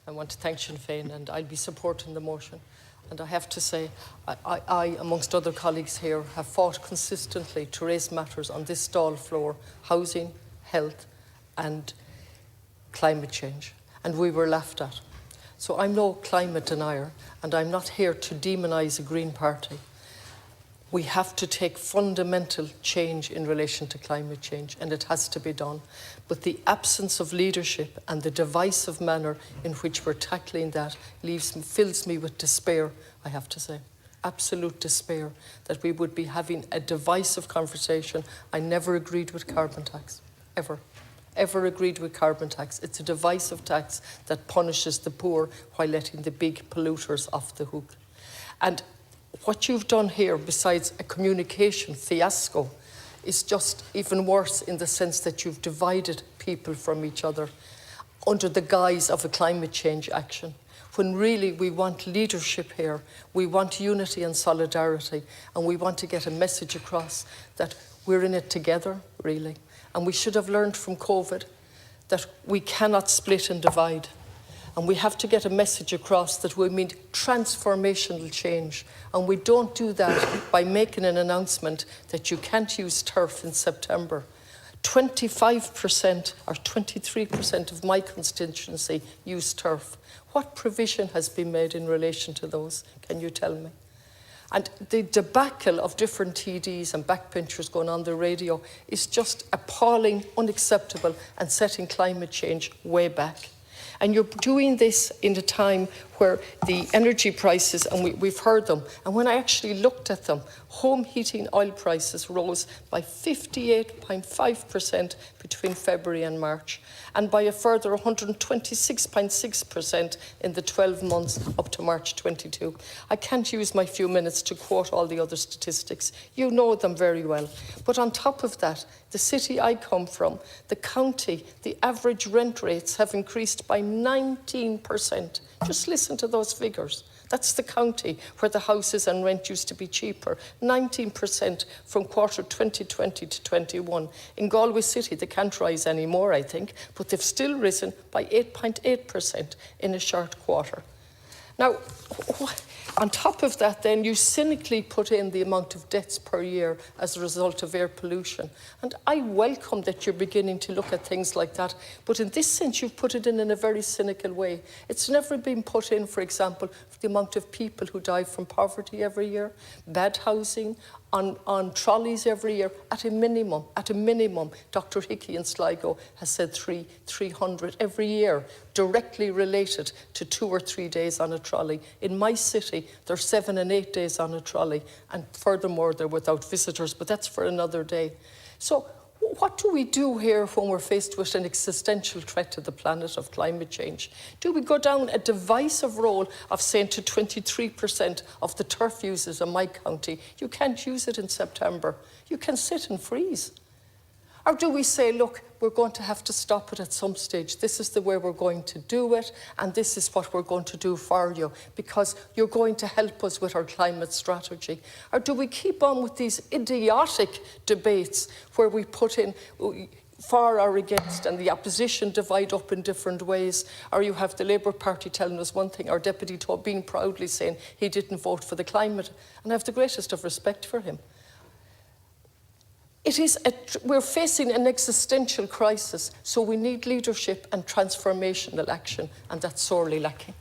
I want to thank Sinn Féin, and I'll be supporting the motion. And I have to say, I, amongst other colleagues here, have fought consistently to raise matters on this stall floor: housing, health and climate change. And we were laughed at. So I'm no climate denier, and I'm not here to demonise a Green Party. We have to take fundamental change in relation to climate change, and it has to be done. But the absence of leadership and the divisive manner in which we're tackling that fills me with despair, I have to say. Absolute despair that we would be having a divisive conversation. I never agreed with carbon tax, ever agreed with carbon tax. It's a divisive tax that punishes the poor while letting the big polluters off the hook. And what you've done here, besides a communication fiasco, is just even worse, in the sense that you've divided people from each other under the guise of a climate change action, when really we want leadership here. We want unity and solidarity, and we want to get a message across that we're in it together, really. And we should have learned from COVID that we cannot split and divide. And we have to get a message across that we mean transformational change. And we don't do that by making an announcement that you can't use turf in September. 25% or 23% of my constituency use turf. What provision has been made in relation to those? Can you tell me? And the debacle of different TDs and backbenchers going on the radio is just appalling, unacceptable, and setting climate change way back. And you're doing this in a time where the energy prices, and we've heard them, and when I actually looked at them, home heating oil prices rose by 58.5% between February and March, and by a further 126.6% in the 12 months up to March 22. I can't use my few minutes to quote all the other statistics. You know them very well. But on top of that, the city I come from, the county, the average rent rates have increased by 19%. Just listen to those figures. That's the county where the houses and rent used to be cheaper. 19% from quarter 2020 to 21. In Galway City, they can't rise anymore, I think, but they've still risen by 8.8% in a short quarter. Now, on top of that, then, you cynically put in the amount of deaths per year as a result of air pollution. And I welcome that you're beginning to look at things like that. But in this sense, you've put it in a very cynical way. It's never been put in, for example, the amount of people who die from poverty every year, bad housing, on trolleys every year, at a minimum, Dr. Hickey in Sligo has said 300 every year, directly related to 2 or 3 days on a trolley. In my city, there are 7 and 8 days on a trolley, and furthermore, they're without visitors, but that's for another day. So what do we do here when we're faced with an existential threat to the planet of climate change? Do we go down a divisive role of saying to 23% of the turf users in my county, you can't use it in September, you can sit and freeze? Or do we say, look, we're going to have to stop it at some stage. This is the way we're going to do it, and this is what we're going to do for you, because you're going to help us with our climate strategy? Or do we keep on with these idiotic debates where we put in for or against, and the opposition divide up in different ways? Or you have the Labour Party telling us one thing, our Deputy Tobin proudly saying he didn't vote for the climate, and I have the greatest of respect for him. We're facing an existential crisis, so we need leadership and transformational action, and that's sorely lacking.